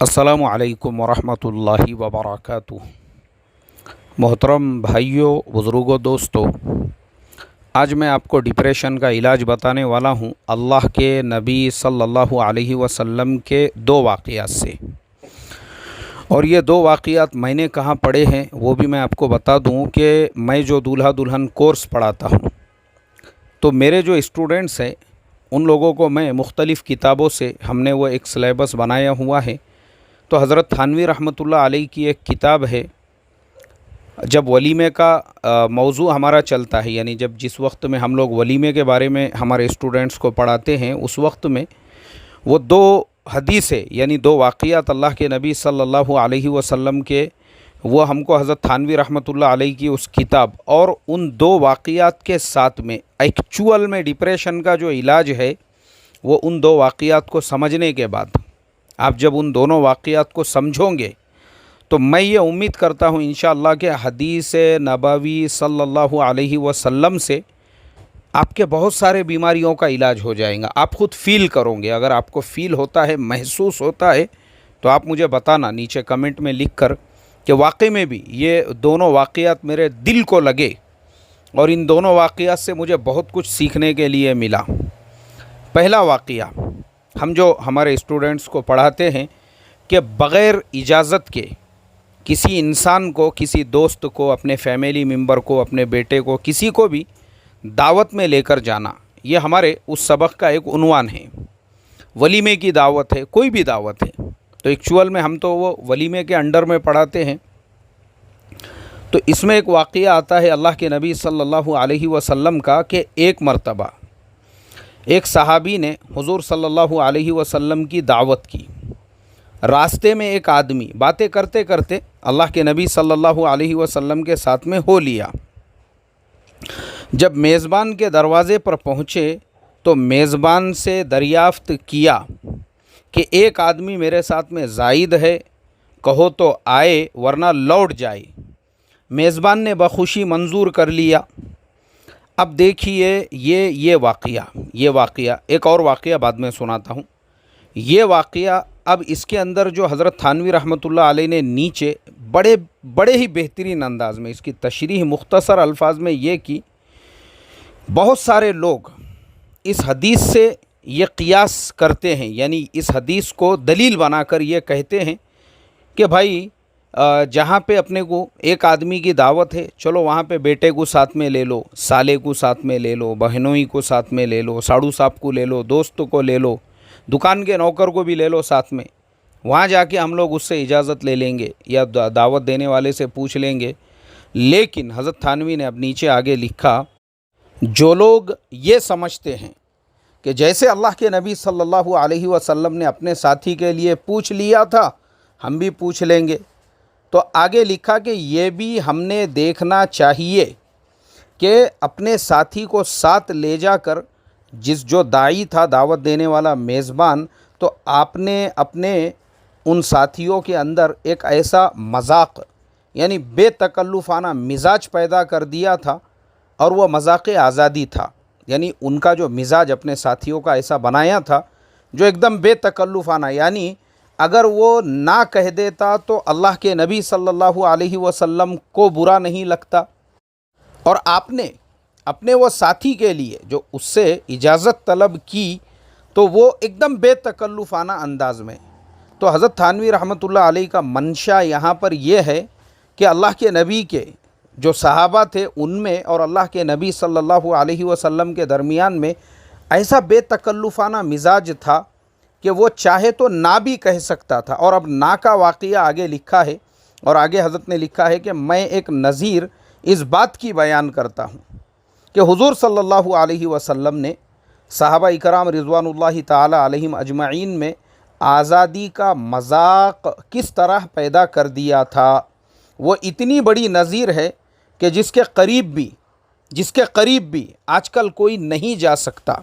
अस्सलामु अलैकुम वरहमतुल्लाहि वबरकातुह। मोहतरम भाइयों, बुज़ुर्गों, दोस्तों, आज मैं आपको डिप्रेशन का इलाज बताने वाला हूँ अल्लाह के नबी सल्लल्लाहु अलैहि वसल्लम के दो वाक़ियात से। और ये दो वाक़ियात मैंने कहाँ पढ़े हैं वो भी मैं आपको बता दूँ कि मैं जो दूल्हा दुल्हन कोर्स पढ़ाता हूँ, तो मेरे जो स्टूडेंट्स हैं उन लोगों को मैं मुख्तलिफ़ किताबों से हमने वो एक सिलेबस बनाया हुआ है। तो हज़रत थानवी रहमतुल्लाह अलैह की एक किताब है। जब वलीमे का मौजू हमारा चलता है, यानी जब जिस वक्त में हम लोग वलीमे के बारे में हमारे स्टूडेंट्स को पढ़ाते हैं, उस वक्त में वो दो हदीसें यानी दो वाक़ियात अल्लाह के नबी सल्लल्लाहु अलैहि वसल्लम के, वो हमको हज़रत थानवी रहमतुल्लाह अलैह की उस किताब और उन दो वाक़ियात के साथ में एक्चुअल में डिप्रेशन का जो इलाज है वो उन दो वाक़ियात को समझने के बाद, आप जब उन दोनों वाक़ियात को समझोगे तो मैं ये उम्मीद करता हूँ इंशाअल्लाह कि हदीस नबवी सल्लल्लाहु अलैहि वसल्लम से आपके बहुत सारे बीमारियों का इलाज हो जाएगा। आप ख़ुद फ़ील करोगे। अगर आपको फ़ील होता है, महसूस होता है, तो आप मुझे बताना नीचे कमेंट में लिख कर कि वाकई में भी ये दोनों वाक़ियात मेरे दिल को लगे और इन दोनों वाक़ियात से मुझे बहुत कुछ सीखने के लिए मिला। पहला वाक़िया, हम जो हमारे स्टूडेंट्स को पढ़ाते हैं कि बग़ैर इजाज़त के किसी इंसान को, किसी दोस्त को, अपने फैमिली मेम्बर को, अपने बेटे को, किसी को भी दावत में लेकर जाना, ये हमारे उस सबक का एक उन्वान है। वलीमे की दावत है, कोई भी दावत है, तो एक्चुअल में हम तो वो वलीमे के अंडर में पढ़ाते हैं। तो इसमें एक वाक़िया आता है अल्लाह के नबी सल्लल्लाहु अलैहि वसल्लम का कि एक मरतबा एक सहाबी ने हुज़ूर सल्लल्लाहु अलैहि वसल्लम की दावत की। रास्ते में एक आदमी बातें करते करते अल्लाह के नबी सल्लल्लाहु अलैहि वसल्लम के साथ में हो लिया। जब मेज़बान के दरवाज़े पर पहुँचे तो मेज़बान से दरियाफ़्त किया कि एक आदमी मेरे साथ में ज़ायद है, कहो तो आए वरना लौट जाए। मेज़बान ने बखुशी मंजूर कर लिया। अब देखिए ये वाक़िया एक और वाक़िया बाद में सुनाता हूँ। ये वाक़िया, अब इसके अंदर जो हज़रत थानवी रहमतुल्लाह अलैह ने नीचे बड़े ही बेहतरीन अंदाज़ में इसकी तशरीह मुख्तसर अल्फाज में ये की, बहुत सारे लोग इस हदीस से ये क़ियास करते हैं, यानी इस हदीस को दलील बनाकर ये कहते हैं कि भाई जहाँ पे अपने को एक आदमी की दावत है, चलो वहाँ पे बेटे को साथ में ले लो, साले को साथ में ले लो, बहनोई को साथ में ले लो, साड़ू साहब को ले लो, दोस्त को ले लो, दुकान के नौकर को भी ले लो साथ में। वहाँ जाके हम लोग उससे इजाज़त ले लेंगे या दावत देने वाले से पूछ लेंगे। लेकिन हज़रत थानवी ने अब नीचे आगे लिखा, जो लोग ये समझते हैं कि जैसे अल्लाह के नबी सल्लल्लाहु अलैहि वसल्लम ने अपने साथी के लिए पूछ लिया था, हम भी पूछ लेंगे। तो आगे लिखा कि ये भी हमने देखना चाहिए कि अपने साथी को साथ ले जाकर, जो दाई था, दावत देने वाला मेज़बान, तो आपने अपने उन साथियों के अंदर एक ऐसा मजाक यानी बेतकल्लुफ़ाना मिजाज पैदा कर दिया था, और वह मजाक आज़ादी था। यानी उनका जो मिजाज अपने साथियों का ऐसा बनाया था जो एकदम बेतकल्लुफ़ाना, यानी अगर वो ना कह देता तो अल्लाह के नबी सल्लल्लाहु अलैहि वसल्लम को बुरा नहीं लगता, और आपने अपने वो साथी के लिए जो उससे इजाज़त तलब की तो वो एकदम बेतकल्लुफ़ाना अंदाज़ में। तो हज़रत थानवी रहमतुल्लाह अलैह का मंशा यहाँ पर यह है कि अल्लाह के नबी के जो सहाबा थे उनमें और अल्लाह के नबी सल्लल्लाहु अलैहि वसल्लम के दरमियान में ऐसा बेतकल्लुफ़ाना मिजाज था कि वो चाहे तो ना भी कह सकता था। और अब ना का वाक़िया आगे लिखा है, और आगे हज़रत ने लिखा है कि मैं एक नज़ीर इस बात की बयान करता हूँ कि हुज़ूर सल्लल्लाहु अलैहि वसल्लम ने सहाबा इकराम रिज़वानुल्लाहि ताला अलैहिम अजमईन में आज़ादी का मजाक किस तरह पैदा कर दिया था। वो इतनी बड़ी नज़ीर है कि जिसके करीब भी आजकल कोई नहीं जा सकता।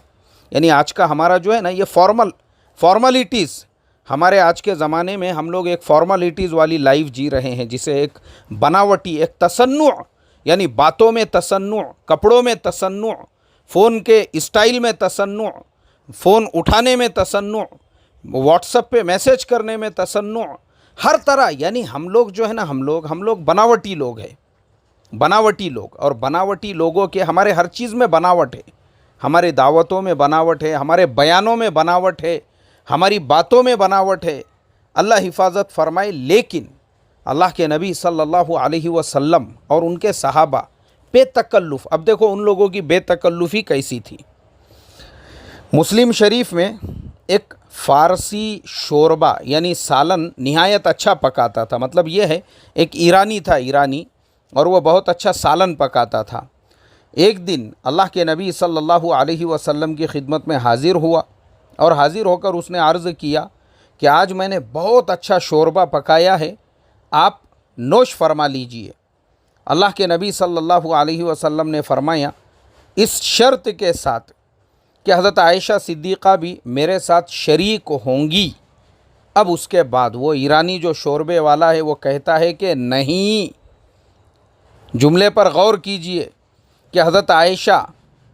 यानी आज का हमारा जो है ना, ये फॉर्मलिटीज़, हमारे आज के ज़माने में हम लोग एक फॉर्मलिटीज़ वाली लाइफ जी रहे हैं, जिसे एक बनावटी, एक तसन्नु, यानी बातों में तसन्नु, कपड़ों में तसन्नु, फ़ोन के स्टाइल में तसन्नु, फ़ोन उठाने में तसन्नु, व्हाट्सएप पे मैसेज करने में तसन्नु, हर तरह। यानी हम लोग जो है ना, हम लोग बनावटी लोग हैं, बनावटी लोग। और बनावटी लोगों के हमारे हर चीज़ में बनावट है, हमारे दावतों में बनावट है, हमारे बयानों में बनावट है, हमारी बातों में बनावट है। अल्लाह हिफाजत फरमाए। लेकिन अल्लाह के नबी सल्लल्लाहु अलैहि वसल्लम और उनके सहाबा बेतकल्लुफ़, अब देखो उन लोगों की बेतकल्लुफ़ी कैसी थी। मुस्लिम शरीफ में एक फ़ारसी शोरबा यानी सालन निहायत अच्छा पकाता था। मतलब ये है, एक ईरानी था, ईरानी, और वह बहुत अच्छा सालन पकाता था। एक दिन अल्लाह के नबी सल्लल्लाहु अलैहि वसल्लम की खिदमत में हाज़िर हुआ और हाज़िर होकर उसने अर्ज़ किया कि आज मैंने बहुत अच्छा शोरबा पकाया है, आप नोश फरमा लीजिए। अल्लाह के नबी सल्लल्लाहु अलैहि वसल्लम ने फरमाया, इस शर्त के साथ कि हज़रत आयशा सिद्दीक़ा भी मेरे साथ शरीक होंगी। अब उसके बाद वो ईरानी जो शोरबे वाला है वो कहता है कि नहीं, जुमले पर गौर कीजिए कि हज़रत आयशा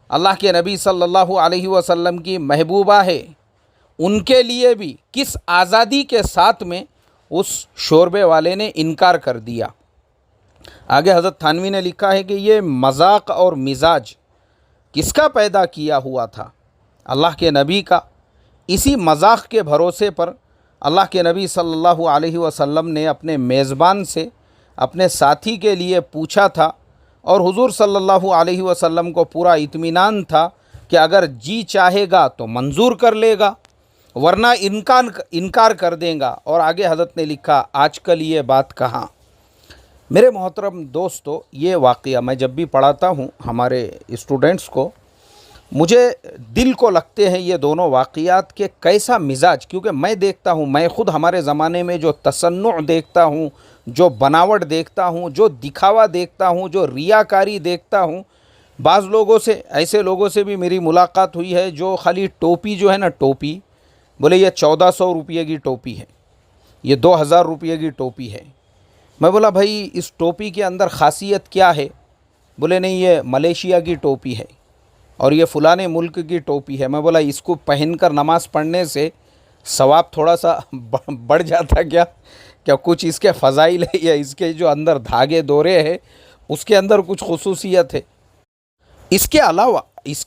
अल्लाह के नबी सल्लल्लाहु अलैहि वसल्लम की महबूबा है, उनके लिए भी किस आज़ादी के साथ में उस शोरबे वाले ने इनकार कर दिया। आगे हज़रत थानवी ने लिखा है कि ये मजाक और मिजाज किसका पैदा किया हुआ था? अल्लाह के नबी का। इसी मजाक के भरोसे पर अल्लाह के नबी सल्लल्लाहु अलैहि वसल्लम ने अपने मेज़बान से अपने साथी के लिए पूछा था और हुज़ूर सल्लल्लाहु अलैहि वसल्लम को पूरा इत्मीनान था कि अगर जी चाहेगा तो मंजूर कर लेगा, वरना इनकार कर देगा। और आगे हज़रत ने लिखा, आजकल ये बात कहाँ। मेरे मोहतरम दोस्तों, ये वाक़या मैं जब भी पढ़ाता हूँ हमारे स्टूडेंट्स को, मुझे दिल को लगते हैं ये दोनों वाक़यात के कैसा मिजाज। क्योंकि मैं देखता हूँ, मैं ख़ुद हमारे ज़माने में जो तसन्नुअ देखता हूँ, जो बनावट देखता हूँ, जो दिखावा देखता हूँ, जो रियाकारी देखता हूँ। बाज़ लोगों से, ऐसे लोगों से भी मेरी मुलाकात हुई है जो खाली टोपी जो है ना, टोपी बोले ये 1400 रुपये की टोपी है, ये 2000 रुपये की टोपी है। मैं बोला भाई इस टोपी के अंदर ख़ासियत क्या है? बोले नहीं, ये मलेशिया की टोपी है और ये फ़लाने मुल्क की टोपी है। मैं बोला इसको पहनकर नमाज़ पढ़ने से सवाब थोड़ा सा बढ़ जाता क्या कुछ इसके फ़ज़ाइल है या इसके जो अंदर धागे दोरे हैं उसके अंदर कुछ खुसूसियत है? इसके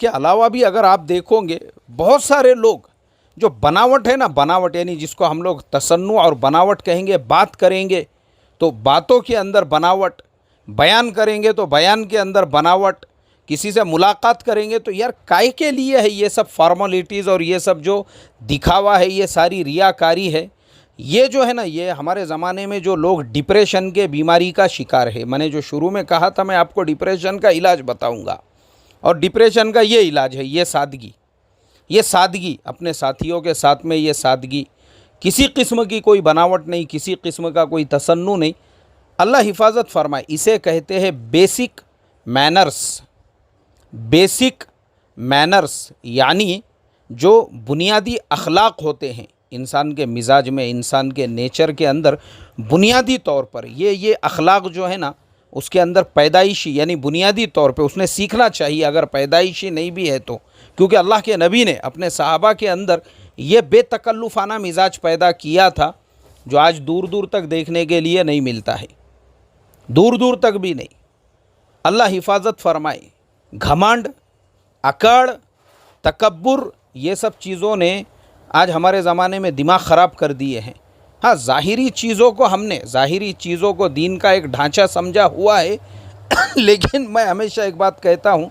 अलावा भी अगर आप देखोगे, बहुत सारे लोग जो बनावट है ना, बनावट यानी जिसको हम लोग तसन्नु और बनावट कहेंगे, बात करेंगे तो बातों के अंदर बनावट, बयान करेंगे तो बयान के अंदर बनावट, किसी से मुलाकात करेंगे तो यार काय के लिए है ये सब फॉर्मेलिटीज़ और ये सब जो दिखावा है, ये सारी रियाकारी है। ये जो है ना, ये हमारे ज़माने में जो लोग डिप्रेशन के बीमारी का शिकार है, मैंने जो शुरू में कहा था मैं आपको डिप्रेशन का इलाज बताऊंगा, और डिप्रेशन का ये इलाज है ये सादगी। ये सादगी, अपने साथियों के साथ में ये सादगी, किसी किस्म की कोई बनावट नहीं, किसी किस्म का कोई तसन्नु नहीं। अल्लाह हिफाजत फरमाए। इसे कहते हैं बेसिक मैनर्स। बेसिक मैनर्स यानी जो बुनियादी अखलाक होते हैं इंसान के मिजाज में, इंसान के नेचर के अंदर बुनियादी तौर पर ये अखलाक जो है ना, उसके अंदर पैदाइशी यानी बुनियादी तौर पे उसने सीखना चाहिए, अगर पैदाइशी नहीं भी है तो। क्योंकि अल्लाह के नबी ने अपने सहाबा के अंदर ये बेतकल्लुफ़ाना मिजाज पैदा किया था जो आज दूर दूर तक देखने के लिए नहीं मिलता है, दूर दूर तक भी नहीं। अल्लाह हिफाजत फरमाए। घमंड, अकड़, तकब्बुर, ये सब चीज़ों ने आज हमारे ज़माने में दिमाग ख़राब कर दिए हैं। हाँ, ज़ाहिरी चीज़ों को हमने, ज़ाहिरी चीज़ों को दीन का एक ढांचा समझा हुआ है लेकिन मैं हमेशा एक बात कहता हूँ,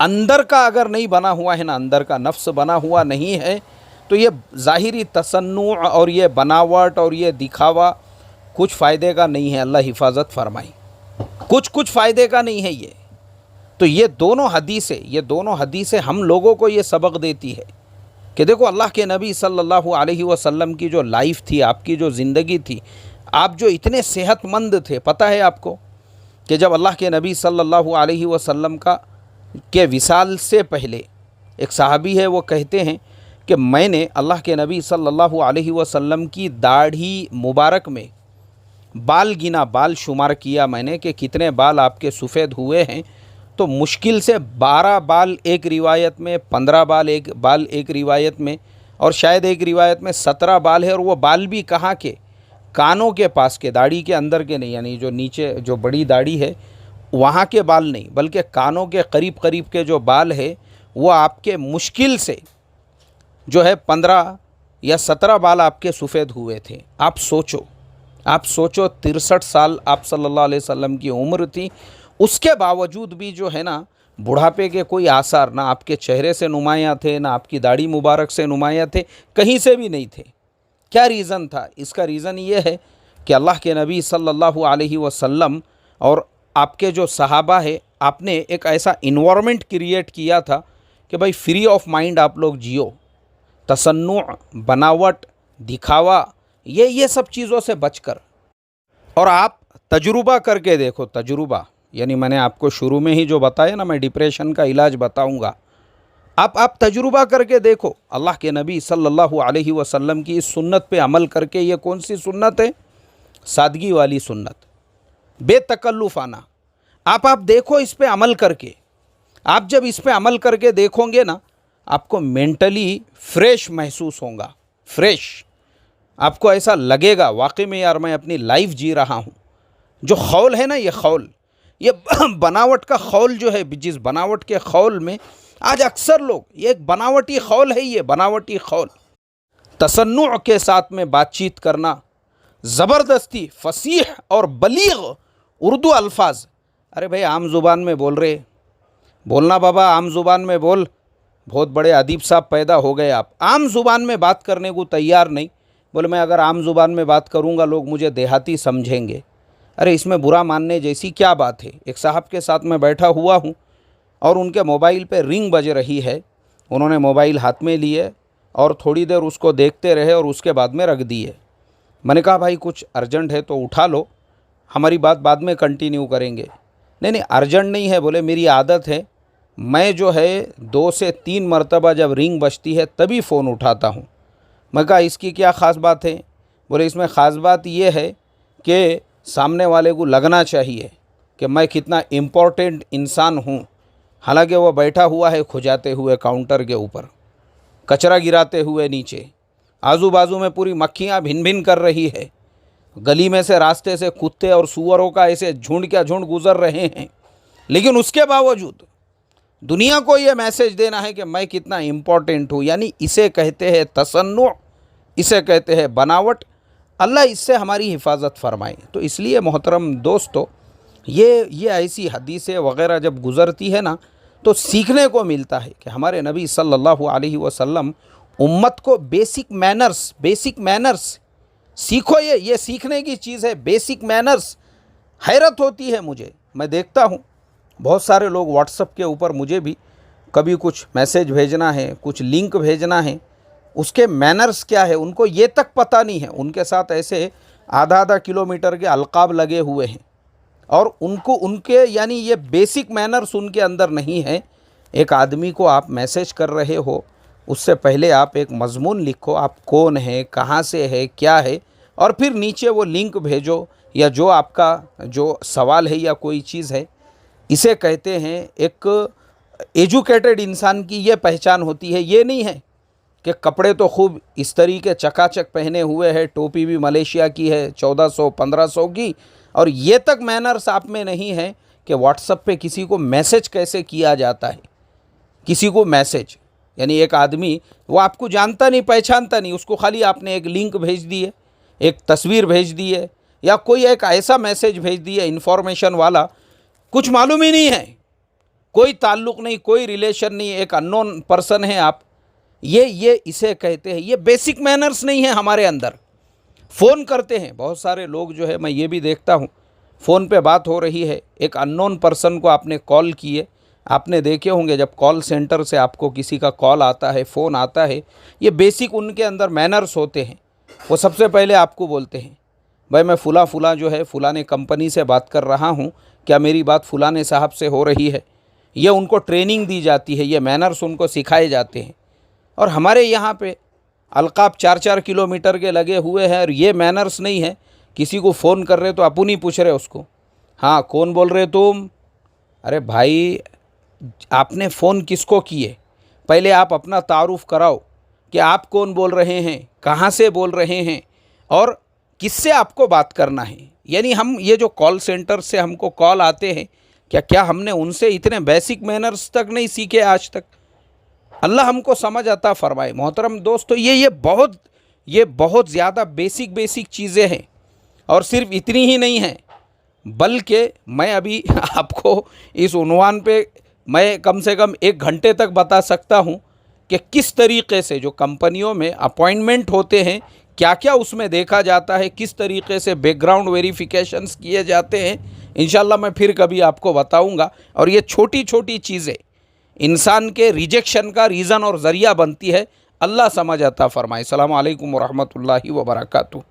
अंदर का अगर नहीं बना हुआ है ना, अंदर का नफ्स बना हुआ नहीं है, तो ये ज़ाहिरी तसन्नु और ये बनावट और ये दिखावा कुछ फ़ायदे का नहीं है। अल्लाह हिफाजत फरमाई, कुछ फ़ायदे का नहीं है ये। तो ये दोनों हदीसें हम लोगों को ये सबक देती है कि देखो अल्लाह के नबी सल्लल्लाहु अलैहि वसल्लम की जो लाइफ थी, आपकी जो ज़िंदगी थी, आप जो इतने सेहतमंद थे। पता है आपको कि जब अल्लाह के नबी सल्लल्लाहु अलैहि वसल्लम के विसाल से पहले एक सहाबी है, वो कहते हैं कि मैंने अल्लाह के नबी सल्लल्लाहु अलैहि वसल्लम की दाढ़ी मुबारक में बाल गिना, बाल शुमार किया मैंने कि कितने बाल आपके सफ़ेद हुए हैं। तो मुश्किल से 12 बाल एक रिवायत में, 15 बाल एक रिवायत में, और शायद एक रिवायत में 17 बाल है, और वो बाल भी कहाँ के, कानों के पास के, दाढ़ी के अंदर के नहीं, यानी जो नीचे जो बड़ी दाढ़ी है वहाँ के बाल नहीं, बल्कि कानों के करीब करीब के जो बाल है वो आपके मुश्किल से जो है 15 या 17 बाल आपके सफ़ेद हुए थे। आप सोचो 63 साल आप सल्लल्लाहु अलैहि वसल्लम की उम्र थी, उसके बावजूद भी जो है ना बुढ़ापे के कोई आसार ना आपके चेहरे से नुमायाँ थे, ना आपकी दाढ़ी मुबारक से नुमायाँ थे, कहीं से भी नहीं थे। क्या रीज़न था? इसका रीज़न ये है कि अल्लाह के नबी सल्लल्लाहु अलैहि वसल्लम और आपके जो सहाबा है, आपने एक ऐसा इन्वायरमेंट क्रिएट किया था कि भाई फ्री ऑफ माइंड आप लोग जियो। तसन्नु, बनावट, दिखावा, ये सब चीज़ों से बचकर, और आप तजुर्बा करके देखो। तजुर्बा यानी मैंने आपको शुरू में ही जो बताया ना, मैं डिप्रेशन का इलाज बताऊंगा, आप तजुर्बा करके देखो। अल्लाह के नबी सल्लल्लाहु अलैहि वसल्लम की इस सुन्नत पे अमल करके, ये कौन सी सुन्नत है? सादगी वाली सुन्नत, बेतकल्लुफ़ाना। आप देखो इस पे अमल करके। आप जब इस पे अमल करके देखोगे ना, आपको मेंटली फ्रेश महसूस होगा, फ्रेश। आपको ऐसा लगेगा वाकई में यार मैं अपनी लाइफ जी रहा हूँ। जो खौल है ना, ये खौल, ये बनावट का खौल जो है, जिस बनावट के खौल में आज अक्सर लोग, ये एक बनावटी खौल है, ये बनावटी खौल। तसन्नुअ के साथ में बातचीत करना, ज़बरदस्ती फसीह और बलीग उर्दू अल्फाज। अरे भाई आम ज़ुबान में बोल रहे, बोलना बाबा, आम ज़ुबान में बोल। बहुत बड़े अदीब साहब पैदा हो गए आप, आम ज़ुबान में बात करने को तैयार नहीं। बोले मैं अगर आम ज़ुबान में बात करूँगा लोग मुझे देहाती समझेंगे। अरे इसमें बुरा मानने जैसी क्या बात है? एक साहब के साथ मैं बैठा हुआ हूँ और उनके मोबाइल पे रिंग बज रही है। उन्होंने मोबाइल हाथ में लिए और थोड़ी देर उसको देखते रहे और उसके बाद में रख दिए। मैंने कहा भाई कुछ अर्जेंट है तो उठा लो, हमारी बात बाद में कंटिन्यू करेंगे। नहीं अर्जेंट नहीं है। बोले मेरी आदत है, मैं जो है 2 से 3 मरतबा जब रिंग बजती है तभी फ़ोन उठाता हूँ। मैं कहा इसकी क्या ख़ास बात है? बोले इसमें ख़ास बात ये है कि सामने वाले को लगना चाहिए कि मैं कितना इम्पोर्टेंट इंसान हूँ। हालांकि वो बैठा हुआ है खुजाते हुए काउंटर के ऊपर, कचरा गिराते हुए नीचे, आजू बाजू में पूरी मक्खियाँ भिन भिन कर रही है, गली में से रास्ते से कुत्ते और सूअरों का ऐसे झुंड क्या झुंड गुजर रहे हैं, लेकिन उसके बावजूद दुनिया को ये मैसेज देना है कि मैं कितना इम्पोर्टेंट हूँ। यानी इसे कहते हैं तसन्नु, इसे कहते हैं बनावट। अल्लाह इससे हमारी हिफाजत फरमाए। तो इसलिए मोहतरम दोस्तों, ये ऐसी हदीसें वग़ैरह जब गुज़रती है ना, तो सीखने को मिलता है कि हमारे नबी सल्लल्लाहु अलैहि वसल्लम उम्मत को बेसिक मैनर्स सीखो। ये सीखने की चीज़ है, बेसिक मैनर्स। हैरत होती है मुझे, मैं देखता हूँ बहुत सारे लोग व्हाट्सएप के ऊपर मुझे भी कभी कुछ मैसेज भेजना है, कुछ लिंक भेजना है, उसके मैनर्स क्या है उनको ये तक पता नहीं है। उनके साथ ऐसे आधा किलोमीटर के अलकाब लगे हुए हैं और उनके यानी ये बेसिक मैनर्स उनके अंदर नहीं है। एक आदमी को आप मैसेज कर रहे हो, उससे पहले आप एक मज़मून लिखो, आप कौन है, कहाँ से है, क्या है, और फिर नीचे वो लिंक भेजो या जो आपका जो सवाल है या कोई चीज़ है। इसे कहते हैं एक एजुकेटेड इंसान की ये पहचान होती है। ये नहीं है कि कपड़े तो खूब इस तरीके चकाचक पहने हुए है, टोपी भी मलेशिया की है 1400-1500 की, और ये तक मैनर्स आप में नहीं है कि व्हाट्सएप पे किसी को मैसेज कैसे किया जाता है। किसी को मैसेज यानी एक आदमी वो आपको जानता नहीं, पहचानता नहीं, उसको खाली आपने एक लिंक भेज दी है, एक तस्वीर भेज दी है, या कोई एक ऐसा मैसेज भेज दिया इन्फॉर्मेशन वाला, कुछ मालूम ही नहीं है, कोई ताल्लुक़ नहीं, कोई रिलेशन नहीं, एक अननोन पर्सन है आप। ये इसे कहते हैं, ये बेसिक मैनर्स नहीं है हमारे अंदर। फ़ोन करते हैं बहुत सारे लोग जो है, मैं ये भी देखता हूँ, फ़ोन पे बात हो रही है, एक अननोन पर्सन को आपने कॉल किए। आपने देखे होंगे जब कॉल सेंटर से आपको किसी का कॉल आता है, फ़ोन आता है, ये बेसिक उनके अंदर मैनर्स होते हैं। वो सबसे पहले आपको बोलते हैं भाई मैं फ़ुला जो है फ़ुलाने कंपनी से बात कर रहा हूँ, क्या मेरी बात फ़ुलाने साहब से हो रही है? ये उनको ट्रेनिंग दी जाती है, ये मैनर्स उनको सिखाए जाते हैं। और हमारे यहाँ पे अलकाब 4-4 किलोमीटर के लगे हुए हैं और ये मैनर्स नहीं है। किसी को फ़ोन कर रहे तो अपन ही पूछ रहे उसको, हाँ कौन बोल रहे तुम? अरे भाई आपने फ़ोन किसको किए? पहले आप अपना तारुफ़ कराओ, कि आप कौन बोल रहे हैं, कहाँ से बोल रहे हैं और किससे आपको बात करना है। यानी हम ये जो कॉल सेंटर से हमको कॉल आते हैं, क्या हमने उनसे इतने बेसिक मैनर्स तक नहीं सीखे आज तक। अल्लाह हमको समझ अता फरमाए। मोहतरम दोस्तों, ये बहुत ज़्यादा बेसिक चीज़ें हैं और सिर्फ इतनी ही नहीं है, बल्कि मैं अभी आपको इस उन्वान पे मैं कम से कम 1 घंटे तक बता सकता हूँ कि किस तरीक़े से जो कंपनियों में अपॉइंटमेंट होते हैं, क्या क्या उसमें देखा जाता है, किस तरीक़े से बैकग्राउंड वेरिफिकेशंस किए जाते हैं। इंशाल्लाह मैं फिर कभी आपको बताऊंगा। और ये छोटी छोटी चीज़ें इंसान के रिजेक्शन का रीज़न और ज़रिया बनती है। अल्लाह समझ अता फ़रमाए। अस्सलामु अलैकुम व रहमतुल्लाहि व बरकातुहू।